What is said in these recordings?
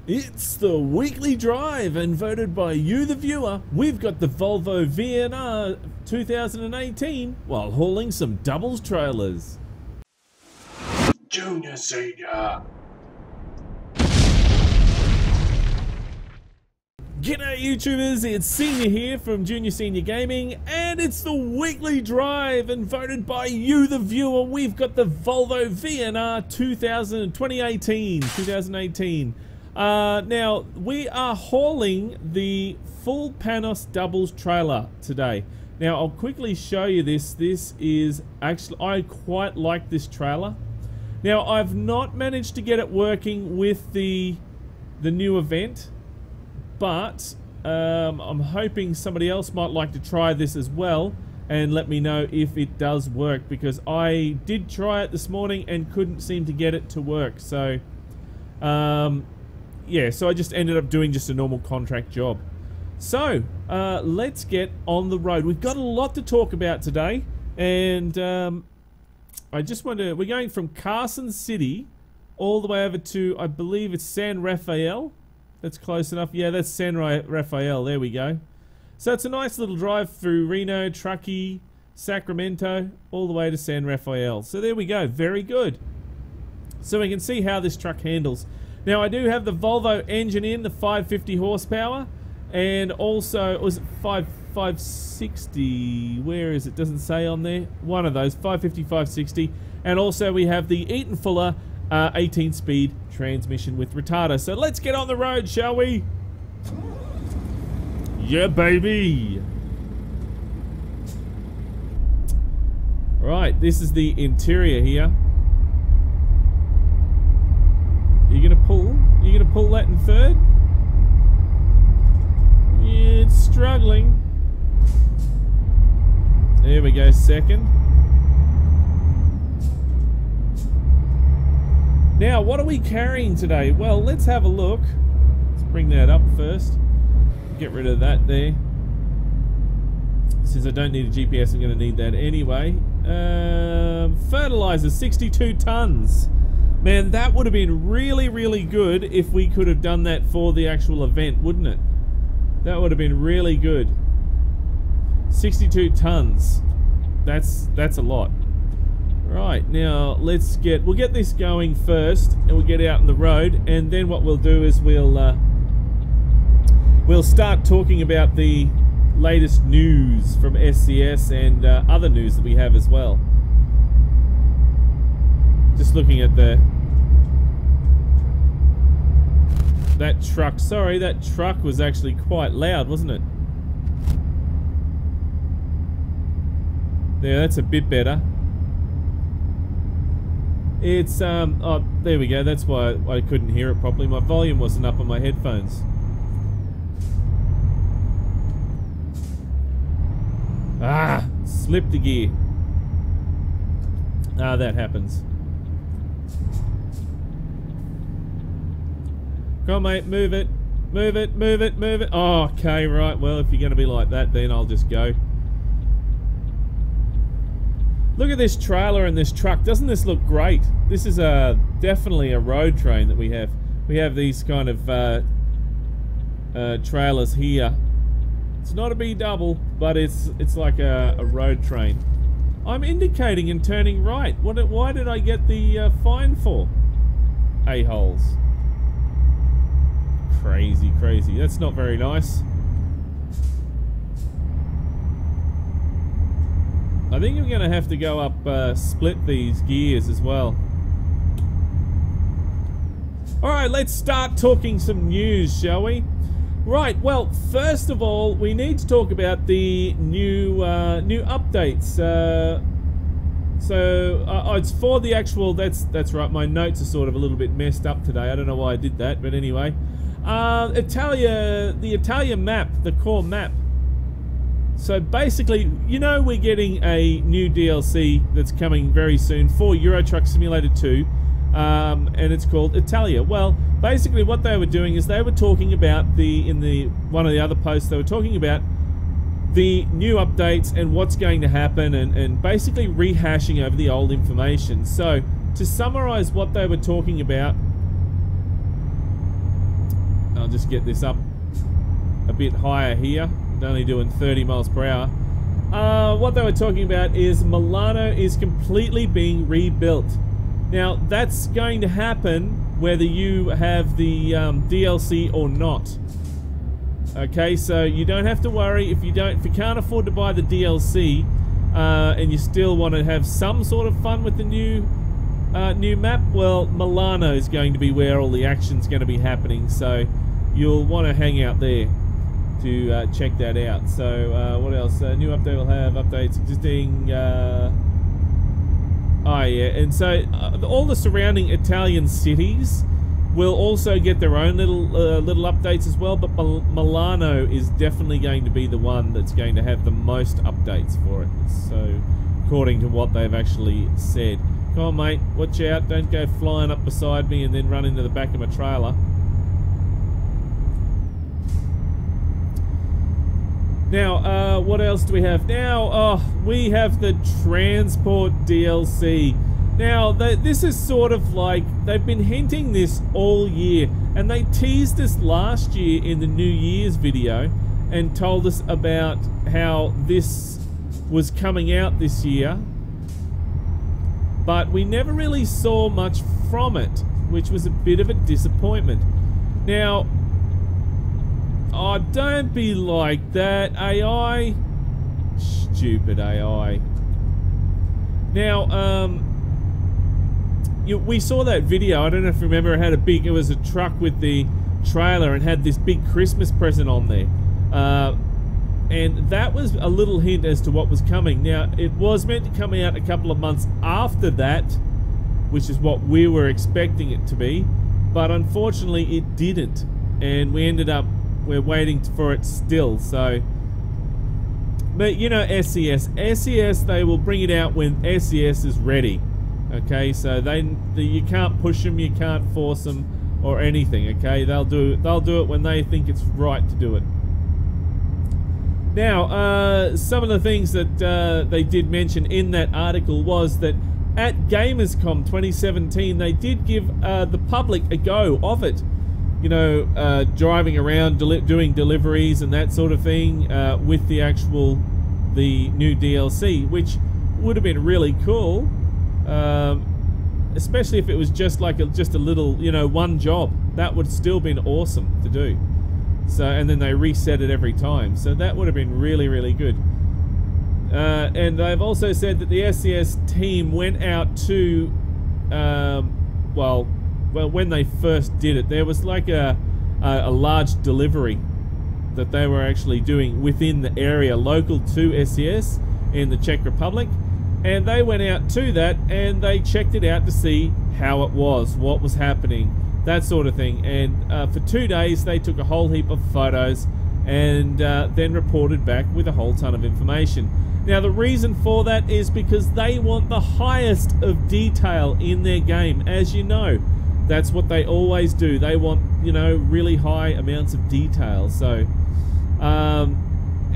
It's the weekly drive, and voted by you, the viewer, we've got the Volvo VNR 2018 while hauling some doubles trailers. Junior, senior. G'day YouTubers, it's Senior here from Junior Senior Gaming, and it's the weekly drive, and voted by you, the viewer, we've got the Volvo VNR 2018. Now, we are hauling the full Planas doubles trailer today. Now, I'll quickly show you this. This is actually, I quite like this trailer. Now, I've not managed to get it working with the new event, but I'm hoping somebody else might like to try this as well and let me know if it does work, because I did try it this morning and couldn't seem to get it to work. So, yeah, so I just ended up doing just a normal contract job. So, let's get on the road. We've got a lot to talk about today, and I just want to, we're going from Carson City all the way over to, I believe it's San Rafael. That's close enough. Yeah, that's San Rafael. There we go. So it's a nice little drive through Reno, Truckee, Sacramento, all the way to San Rafael. So there we go. Very good. So we can see how this truck handles. Now, I do have the Volvo engine in, the 550 horsepower, and also, was it 560? Where is it? Doesn't say on there. One of those, 550, 560. And also we have the Eaton Fuller 18-speed transmission with retarder. So let's get on the road, shall we? Yeah, baby. Right, this is the interior here. You're gonna pull that in third? Yeah, it's struggling. There we go, second. Now, what are we carrying today? Well, let's have a look. Let's bring that up first. Get rid of that there. Since I don't need a GPS, I'm going to need that anyway. Fertilizer, 62 tons. Man, that would have been really, really good if we could have done that for the actual event, wouldn't it? That would have been really good. 62 tons. That's a lot. Right, now we'll get this going first, and we'll get out on the road, and then what we'll do is we'll start talking about the latest news from SCS and other news that we have as well. Just looking at that truck. Sorry, that truck was actually quite loud, wasn't it? Yeah, that's a bit better. It's, oh, there we go. That's why I couldn't hear it properly. My volume wasn't up on my headphones. Ah, slipped the gear. Ah, that happens. Come on, mate, move it. Move it, move it, move it. Oh, okay, right. Well, if you're going to be like that, then I'll just go. Look at this trailer and this truck. Doesn't this look great? This is definitely a road train that we have. We have these kind of trailers here. It's not a B double, but it's like a road train. I'm indicating and turning right. Why did I get the fine for? A-holes. Crazy, crazy. That's not very nice. I think I'm going to have to go up, split these gears as well. Alright, let's start talking some news, shall we? Right, well, first of all, we need to talk about the new updates. It's for the actual, that's right, my notes are sort of a little bit messed up today. I don't know why I did that, but anyway. The Italia map, the core map. So basically, you know, we're getting a new DLC that's coming very soon for Euro Truck Simulator 2, and it's called Italia. Well, basically what they were doing is they were talking about one of the other posts, they were talking about the new updates and what's going to happen, and basically rehashing over the old information. So to summarize what they were talking about, I'll just get this up a bit higher here. I'm only doing 30 miles per hour. What they were talking about is Milano is completely being rebuilt. Now, that's going to happen whether you have the DLC or not. Okay, so you don't have to worry if you can't afford to buy the DLC and you still want to have some sort of fun with the new map. Well, Milano is going to be where all the action's going to be happening, so you'll want to hang out there to check that out. So what else? New update will have updates existing. Oh yeah, and so all the surrounding Italian cities will also get their own little updates as well, but Milano is definitely going to be the one that's going to have the most updates for it. So, according to what they've actually said. Come on, mate, watch out, don't go flying up beside me and then run into the back of my trailer. Now, what else do we have? Now, oh, we have the transport DLC. Now, this is sort of like, they've been hinting this all year, and they teased us last year in the New Year's video and told us about how this was coming out this year, but we never really saw much from it, which was a bit of a disappointment. Now, oh, don't be like that, AI. Stupid AI. Now, we saw that video. I don't know if you remember. It was a truck with the trailer and had this big Christmas present on there. And that was a little hint as to what was coming. Now, it was meant to come out a couple of months after that, which is what we were expecting it to be. But unfortunately, it didn't. And we're waiting for it still. So, but you know, SES, they will bring it out when SES is ready. Okay, so you can't push them, you can't force them, or anything. Okay, they'll do it when they think it's right to do it. Now, some of the things that they did mention in that article was that at Gamescom 2017, they did give the public a go of it. You know, driving around, doing deliveries and that sort of thing with the new DLC, which would have been really cool. Especially if it was just like just a little, you know, one job. That would still been awesome to do. So, and then they reset it every time. So that would have been really, really good. And they've also said that the SES team went out to, well, when they first did it, there was like a large delivery that they were actually doing within the area local to SES in the Czech Republic. And they went out to that and they checked it out to see how it was, what was happening, that sort of thing. And for 2 days they took a whole heap of photos and then reported back with a whole ton of information. Now the reason for that is because they want the highest of detail in their game. As you know, that's what they always do. They want, you know, really high amounts of detail. So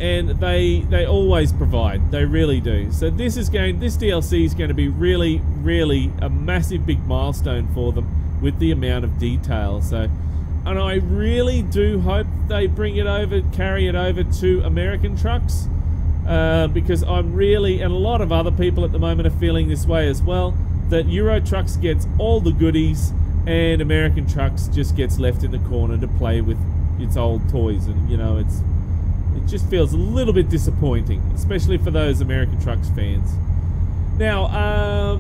and they always provide. They really do. So this DLC is going to be really, really a massive big milestone for them with the amount of detail. So, and I really do hope they carry it over to American trucks, because I'm really, and a lot of other people at the moment are feeling this way as well, that Euro Trucks gets all the goodies and American Trucks just gets left in the corner to play with its old toys. And you know, it just feels a little bit disappointing, especially for those American Trucks fans. Now,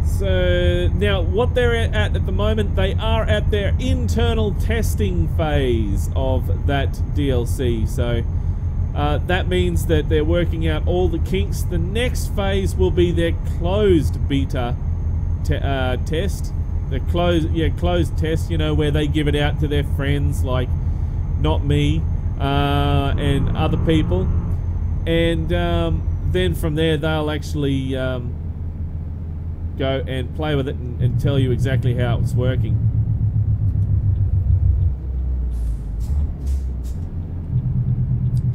so now what they're at the moment, they are at their internal testing phase of that DLC. So that means that they're working out all the kinks. The next phase will be their closed beta test. The closed test, you know, where they give it out to their friends like not me and other people, and then from there they'll actually go and play with it and tell you exactly how it's working.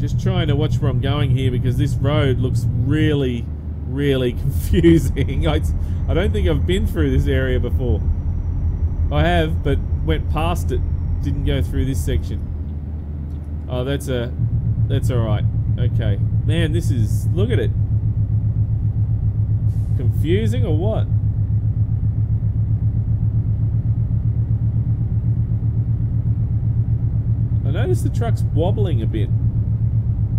Just trying to watch where I'm going here because this road looks really, really confusing. I don't think I've been through this area before. I have, but went past it. Didn't go through this section. Oh, that's alright. Okay. Man, this is... Look at it. Confusing or what? I notice the truck's wobbling a bit.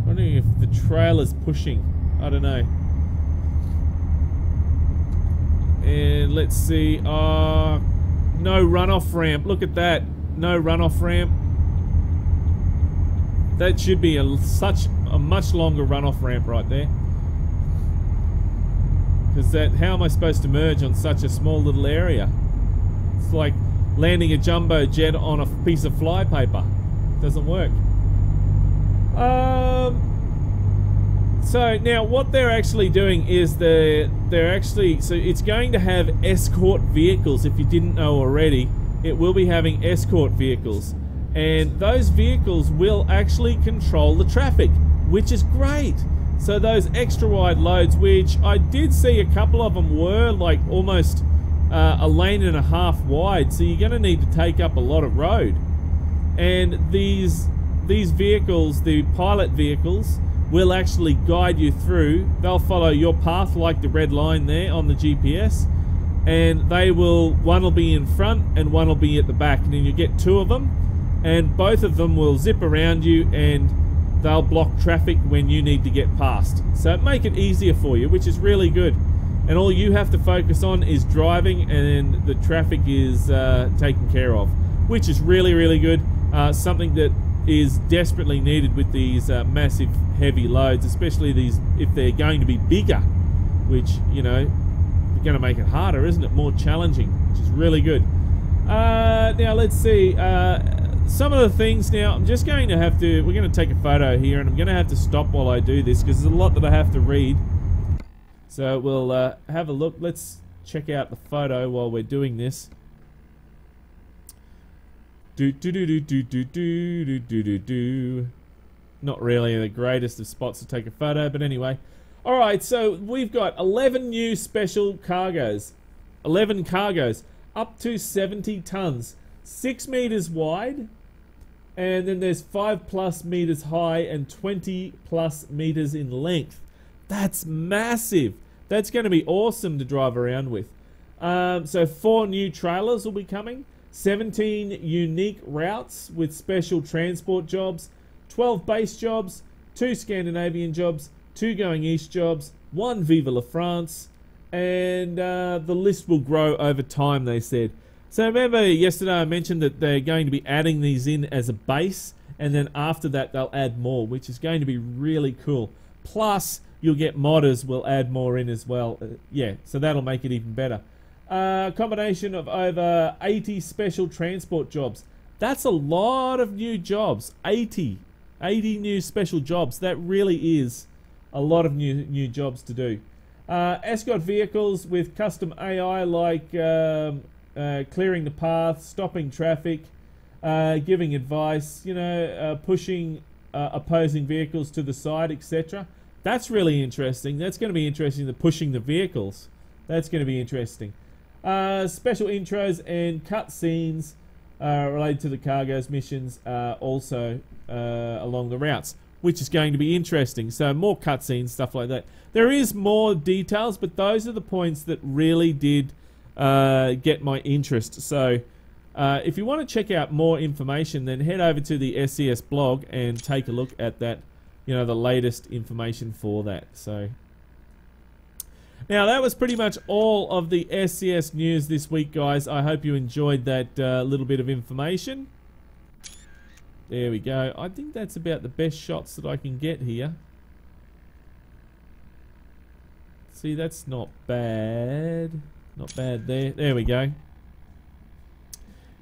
Wondering if the trailer's pushing. I don't know. And let's see. No runoff ramp. Look at that. No runoff ramp. That should be such a much longer runoff ramp right there. Because how am I supposed to merge on such a small little area? It's like landing a jumbo jet on a piece of flypaper. Doesn't work. So now what they're actually doing is so it's going to have escort vehicles. If you didn't know already, it will be having escort vehicles, and those vehicles will actually control the traffic, which is great. So those extra wide loads, which I did see a couple of them were like almost a lane and a half wide, so you're going to need to take up a lot of road. And these vehicles, the pilot vehicles, will actually guide you through. They'll follow your path like the red line there on the GPS, and one will be in front and one will be at the back, and then you get two of them, and both of them will zip around you and they'll block traffic when you need to get past. So make it easier for you, which is really good. And all you have to focus on is driving, and the traffic is taken care of, which is really, really good. Something that is desperately needed with these massive heavy loads, especially these if they're going to be bigger, which, you know, they're going to make it harder, isn't it? More challenging, which is really good. Now let's see some of the things. Now I'm just going to we're going to take a photo here, and I'm going to have to stop while I do this because there's a lot that I have to read. So we'll have a look. Let's check out the photo while we're doing this. Not really the greatest of spots to take a photo, but anyway. Alright, so we've got 11 new special cargoes. 11 cargoes, up to 70 tons. 6 meters wide, and then there's 5+ meters high and 20+ meters in length. That's massive. That's going to be awesome to drive around with. So 4 new trailers will be coming. 17 unique routes with special transport jobs, 12 base jobs, 2 Scandinavian jobs, 2 going east jobs, 1 Vive la France, and the list will grow over time, they said. So remember yesterday I mentioned that they're going to be adding these in as a base, and then after that they'll add more, which is going to be really cool. Plus you'll get modders will add more in as well. Yeah, so that'll make it even better. Combination of over 80 special transport jobs. That's a lot of new jobs. 80 new special jobs. That really is a lot of new jobs to do. Escort vehicles with custom AI like clearing the path, stopping traffic, giving advice, you know, pushing opposing vehicles to the side, etc. That's really interesting. That's going to be interesting, the pushing the vehicles. That's going to be interesting. Special intros and cut scenes related to the cargo's missions also along the routes, which is going to be interesting. So more cutscenes, stuff like that. There is more details, but those are the points that really did get my interest. So if you want to check out more information, then head over to the SCS blog and take a look at that, you know, the latest information for that. So now that was pretty much all of the SCS news this week, guys. I hope you enjoyed that little bit of information. There we go. I think that's about the best shots that I can get here. See, that's not bad. Not bad there. There we go.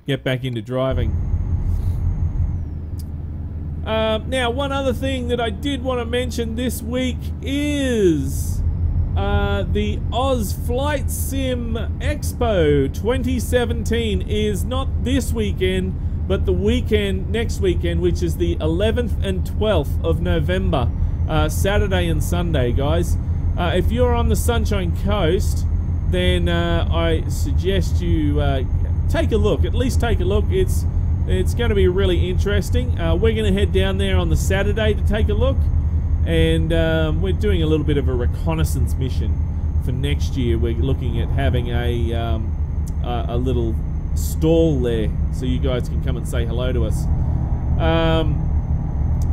Get back into driving. Now, one other thing that I did want to mention this week is the Oz Flight Sim Expo 2017 is not this weekend, but the weekend, next weekend, which is the 11th and 12th of November, Saturday and Sunday, guys. If you're on the Sunshine Coast, then I suggest you take a look. At least take a look. It's going to be really interesting. We're going to head down there on the Saturday to take a look, and we're doing a little bit of a reconnaissance mission for next year. We're looking at having a little stall there so you guys can come and say hello to us.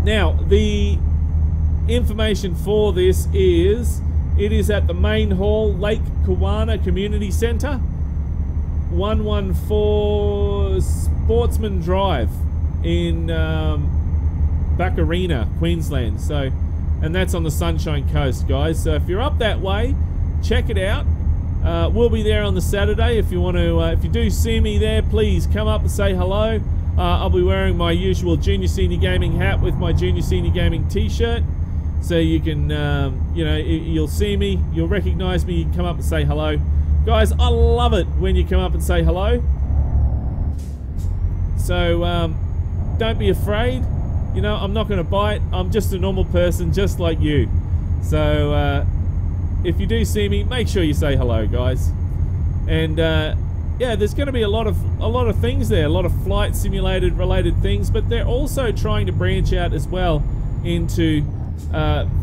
Now, the information for this is, it is at the main hall, Lake Kawana Community Centre, 114 Sportsman Drive in Buckarina, Queensland. So, and that's on the Sunshine Coast, guys. So if you're up that way, check it out. We'll be there on the Saturday. If you want to, if you do see me there, please come up and say hello. I'll be wearing my usual Junior Senior Gaming hat with my Junior Senior Gaming t-shirt. So you can, you know, you'll see me, you'll recognize me, you can come up and say hello. Guys, I love it when you come up and say hello. So, don't be afraid. You know, I'm not going to bite. I'm just a normal person, just like you. So, if you do see me, make sure you say hello, guys. And, yeah, there's going to be a lot of things there, a lot of flight simulated related things, but they're also trying to branch out as well into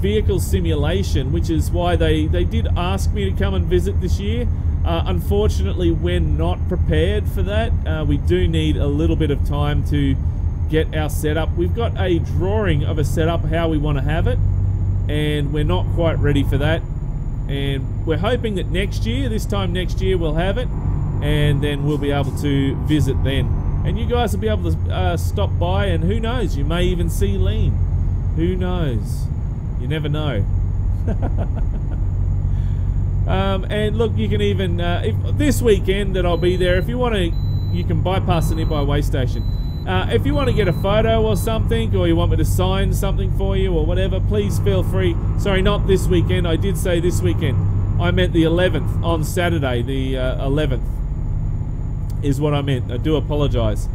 vehicle simulation, which is why they did ask me to come and visit this year. Unfortunately, we're not prepared for that. We do need a little bit of time to get our setup. We've got a drawing of a setup, how we want to have it, and we're not quite ready for that. And we're hoping that next year, this time next year, we'll have it, and then we'll be able to visit then. And you guys will be able to stop by, and who knows, you may even see Lean. Who knows? You never know. And look, you can even, this weekend that I'll be there, if you want to, you can bypass the nearby way station. If you want to get a photo or something, or you want me to sign something for you or whatever, please feel free. Sorry, not this weekend. I did say this weekend. I meant the 11th, on Saturday, the 11th is what I meant. I do apologize.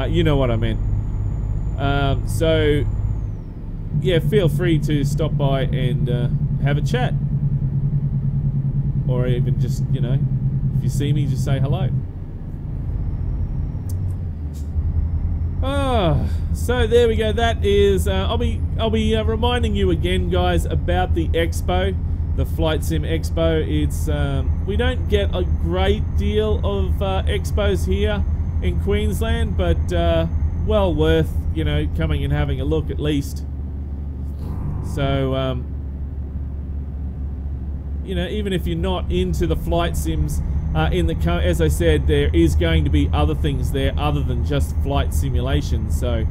You know what I meant. So, yeah, feel free to stop by and have a chat. Or even just, you know, if you see me, just say hello. So there we go. That is, I'll be reminding you again, guys, about the Expo, the Flight Sim Expo. It's we don't get a great deal of expos here in Queensland, but well worth, you know, coming and having a look at least. So you know, even if you're not into the flight sims, as I said, there is going to be other things there other than just flight simulation. So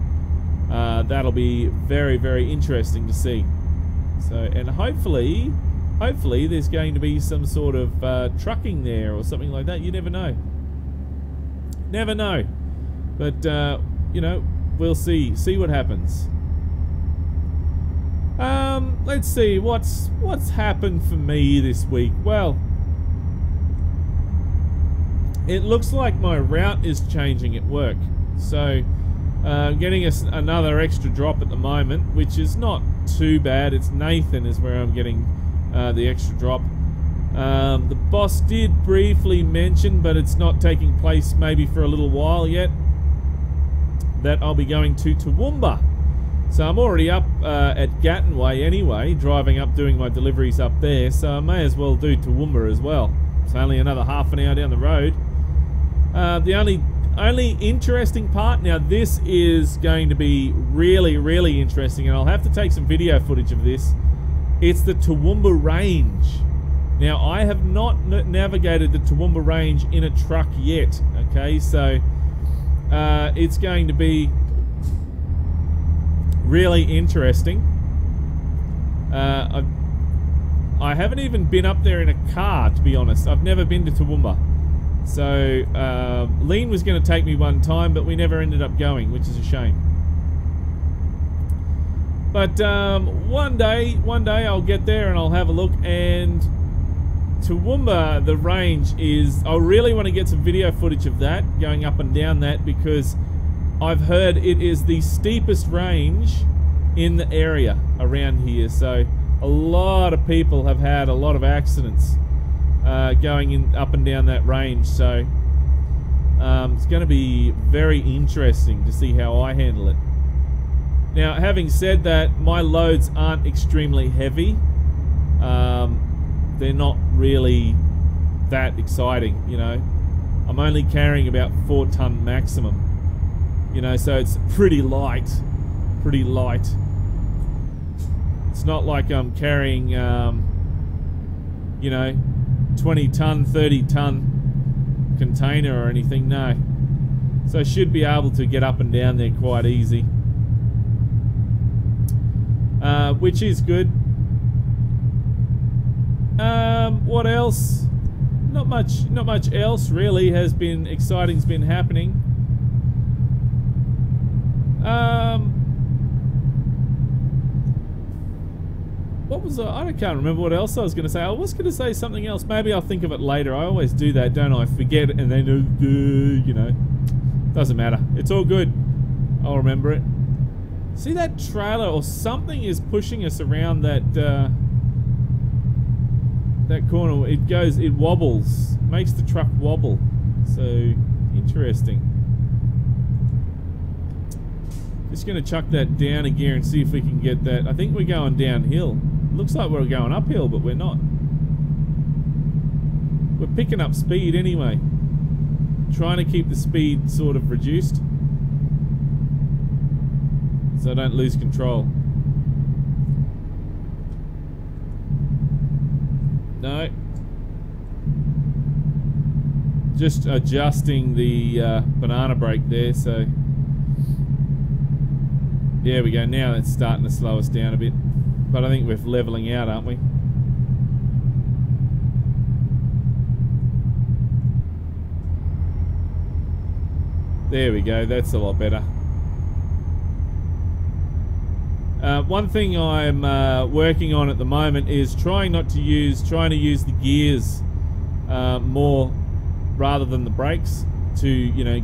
that'll be very, very interesting to see. So, and hopefully there's going to be some sort of trucking there or something like that. You never know. Never know. But you know, we'll see what happens. Let's see what's happened for me this week. Well, it looks like my route is changing at work, so getting another extra drop at the moment, which is not too bad. It's Nathan is where I'm getting the extra drop. The boss did briefly mention, but it's not taking place maybe for a little while yet, that I'll be going to Toowoomba. So I'm already up at Gatton Way anyway, driving up, doing my deliveries up there, so I may as well do Toowoomba as well. It's only another half an hour down the road. The only interesting part, now this is going to be really, really interesting, and I'll have to take some video footage of this. It's the Toowoomba Range. Now, I have not navigated the Toowoomba Range in a truck yet, okay, so it's going to be really interesting. I haven't even been up there in a car, to be honest. I've never been to Toowoomba. So, Lean was going to take me one time, but we never ended up going, which is a shame. But one day I'll get there and I'll have a look. And Toowoomba, the range is... I really want to get some video footage of that, going up and down that, because I've heard it is the steepest range in the area around here. So a lot of people have had a lot of accidents going up and down that range. So It's going to be very interesting to see how I handle it. Now, having said that, my loads aren't extremely heavy. They're not really that exciting, you know. I'm only carrying about 4 ton maximum, you know, so it's pretty light. Pretty light. It's not like I'm carrying, you know, 20 ton, 30 ton container or anything, no. So I should be able to get up and down there quite easy. Which is good. What else? Not much else really has been exciting's been happening. What was I can't remember what else I was going to say. I was going to say something else. Maybe I'll think of it later. I always do that, don't I? Forget it and then you know, doesn't matter. It's all good. I'll remember it. See that trailer or something is pushing us around that that corner. It wobbles, makes the truck wobble. So interesting. Just gonna chuck that down a gear and see if we can get that. I think we're going downhill. Looks like we're going uphill, but we're not. We're picking up speed anyway. Trying to keep the speed sort of reduced, so I don't lose control. No. Just adjusting the banana brake there, so there we go. Now that's starting to slow us down a bit, but I think we're leveling out, aren't we? There we go. That's a lot better. One thing I'm working on at the moment is trying to use the gears more rather than the brakes to, you know,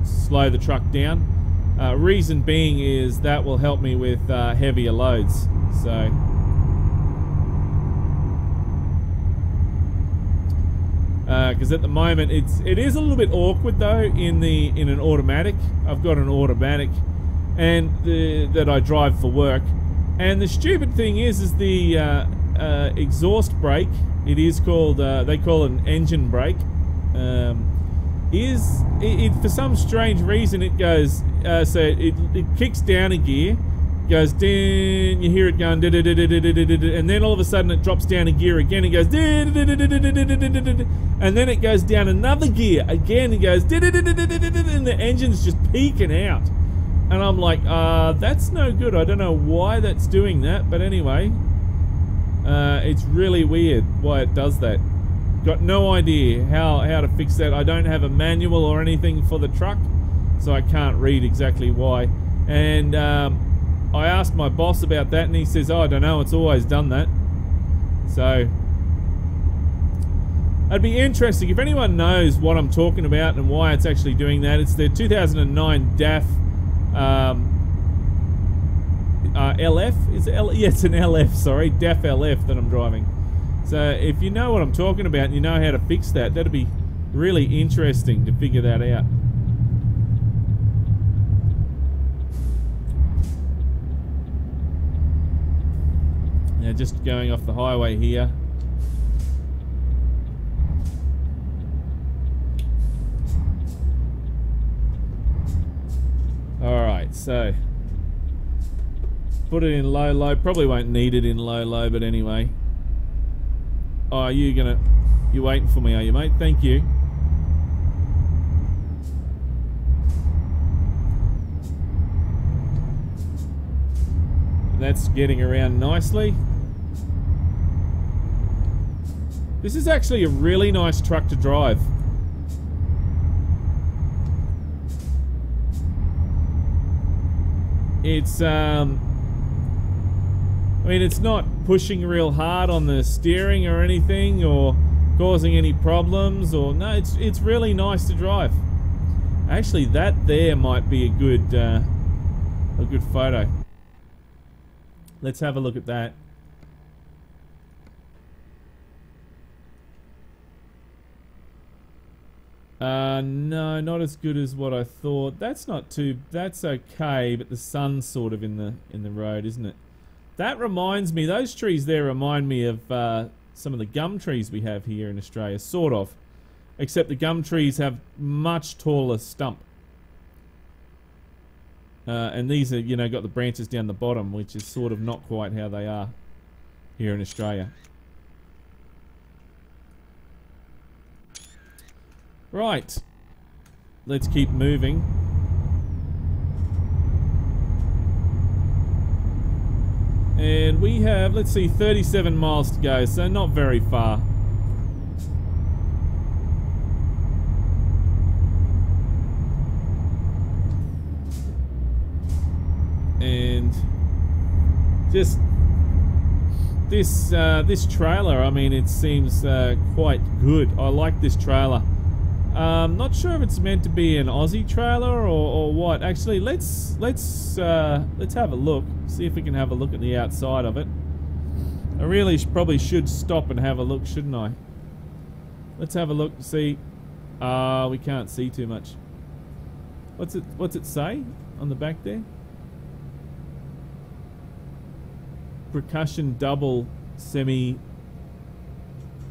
slow the truck down. Reason being is that will help me with heavier loads. So because at the moment it is a little bit awkward though in an automatic. I've got an automatic and that I drive for work, and the stupid thing is the exhaust brake, it is called they call it an engine brake, for some strange reason it goes so it kicks down a gear, goes down, you hear it going, and then all of a sudden it drops down a gear again and goes, and then it goes down another gear again and goes, and the engine's just peaking out. And I'm like, that's no good. I don't know why that's doing that, but anyway, it's really weird why it does that. Got no idea how to fix that. I don't have a manual or anything for the truck, so I can't read exactly why. And I asked my boss about that, and he says, oh, I don't know, it's always done that. So it'd be interesting if anyone knows what I'm talking about and why it's actually doing that. It's the 2009 DAF LF? Is it yeah, it's an LF, sorry, DAF LF that I'm driving. So if you know what I'm talking about and you know how to fix that, that'd be really interesting to figure that out. Now just going off the highway here. Alright, so put it in low, probably won't need it in low, but anyway. Oh, you're waiting for me, are you, mate? Thank you. That's getting around nicely. This is actually a really nice truck to drive. It's I mean, it's not pushing real hard on the steering or anything, or causing any problems, or no, it's really nice to drive. Actually, that there might be a good photo. Let's have a look at that. No, not as good as what I thought. That's not too. That's okay, but the sun's sort of in the road, isn't it? That reminds me. Those trees there remind me of some of the gum trees we have here in Australia, sort of. Except the gum trees have much taller stump. And these are, you know, got the branches down the bottom, which is sort of not quite how they are here in Australia. Right, let's keep moving. And we have, let's see, 37 miles to go, so not very far. And just this trailer, I mean, it seems quite good. I like this trailer. Not sure if it's meant to be an Aussie trailer or what. Actually, let's have a look. See if we can have a look at the outside of it. I really probably should stop and have a look, shouldn't I? Let's have a look and see. We can't see too much. What's it say on the back there? Percussion double semi.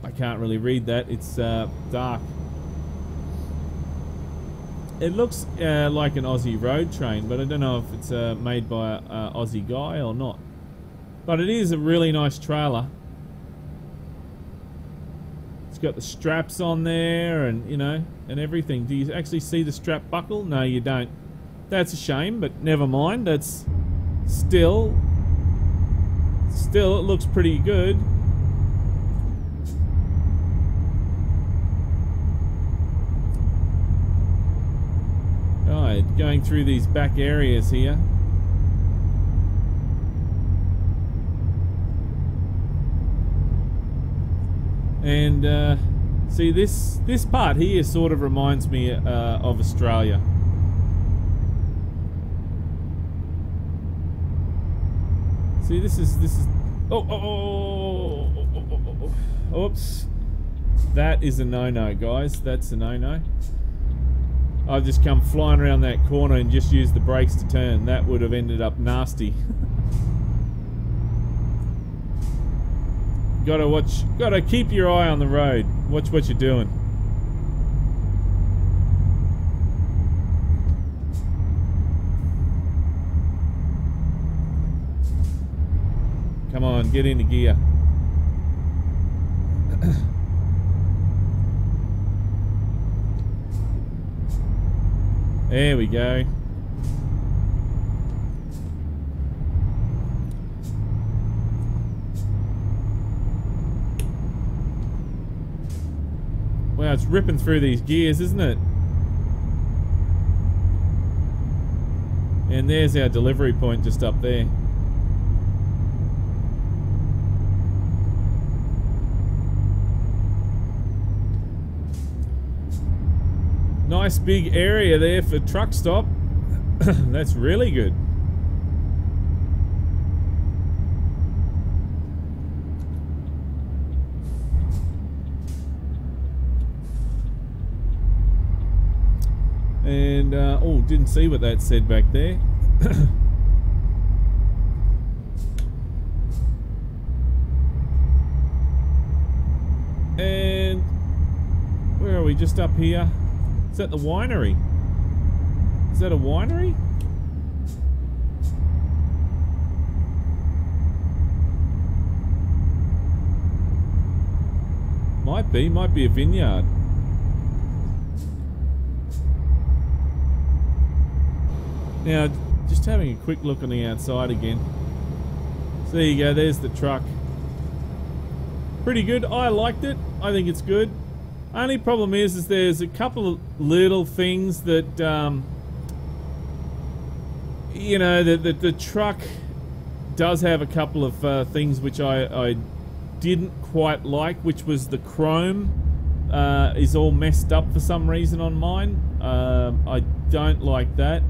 I can't really read that. It's dark. It looks like an Aussie road train, but I don't know if it's made by an Aussie guy or not. But it is a really nice trailer. It's got the straps on there and, you know, and everything. Do you actually see the strap buckle? No, you don't. That's a shame, but never mind. That's still it looks pretty good. Right, going through these back areas here. And see, this part here sort of reminds me of Australia. See, this is oops, that is a no-no, guys. That's a no-no. I've just come flying around that corner and just used the brakes to turn. That would have ended up nasty. Gotta keep your eye on the road. Watch what you're doing. Come on, get into gear. There we go. Wow, it's ripping through these gears, isn't it? And there's our delivery point just up there. Nice big area there for truck stop. That's really good. And oh, didn't see what that said back there. And where are we? Just up here. Is that the winery? Is that a winery? Might be a vineyard. Now, just having a quick look on the outside again. So there you go, there's the truck. Pretty good, I liked it. I think it's good. Only problem is there's a couple of little things that, you know, the truck does have a couple of things which I didn't quite like, which was the chrome is all messed up for some reason on mine. I don't like that.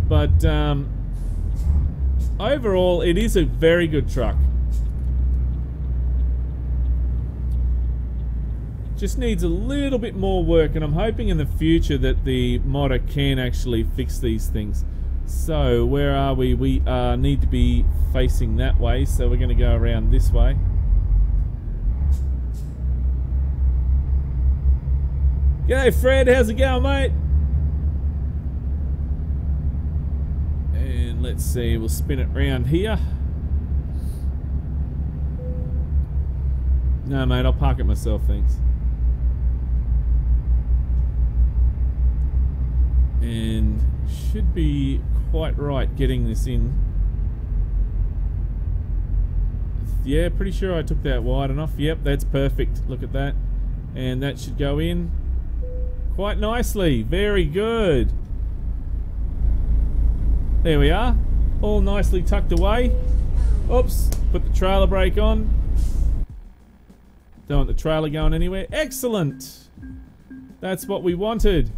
But overall, it is a very good truck. Just needs a little bit more work, and I'm hoping in the future that the modder can actually fix these things. So where are we? We need to be facing that way, so we're going to go around this way. G'day Fred, how's it going, mate? And let's see, we'll spin it round here. No mate, I'll park it myself, thanks. And should be quite right getting this in. Yeah, pretty sure I took that wide enough. Yep, that's perfect. Look at that. And that should go in quite nicely. Very good. There we are. All nicely tucked away. Oops, put the trailer brake on. Don't want the trailer going anywhere. Excellent. That's what we wanted.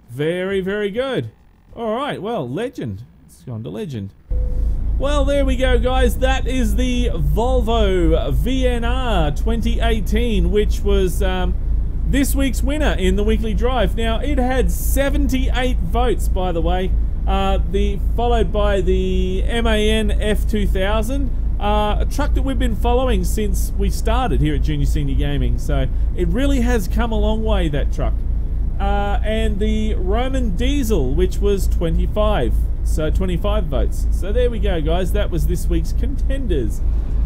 Very, very good. Alright, well, legend. It's gone to legend. Well, there we go, guys. That is the Volvo VNR 2018, which was this week's winner in the weekly drive. Now, it had 78 votes, by the way. Followed by the MAN F2000, a truck that we've been following since we started here at Junior Senior Gaming. So it really has come a long way, that truck. And the Roman Diesel, which was 25. So 25 votes. So there we go, guys. That was this week's contenders.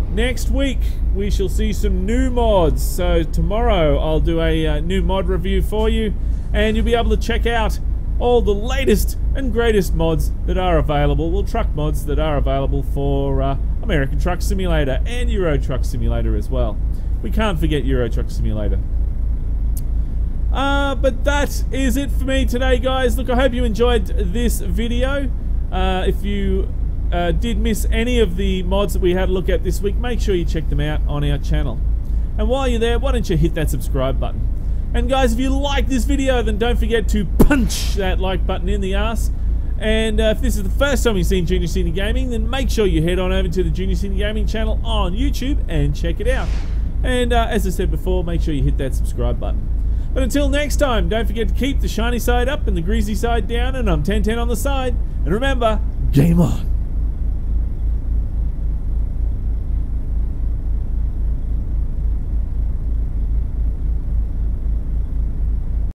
Next week, we shall see some new mods. So tomorrow, I'll do a new mod review for you. And you'll be able to check out all the latest and greatest mods that are available. Well, truck mods that are available for American Truck Simulator and Euro Truck Simulator as well. We can't forget Euro Truck Simulator. But that is it for me today, guys. Look, I hope you enjoyed this video. If you did miss any of the mods that we had a look at this week, make sure you check them out on our channel. And while you're there, why don't you hit that subscribe button? And guys, if you like this video, then don't forget to punch that like button in the ass. And if this is the first time you've seen Junior Senior Gaming, then make sure you head on over to the Junior Senior Gaming channel on YouTube and check it out. And as I said before, make sure you hit that subscribe button. But until next time, don't forget to keep the shiny side up and the greasy side down, and I'm 1010 on the side. And remember, game on.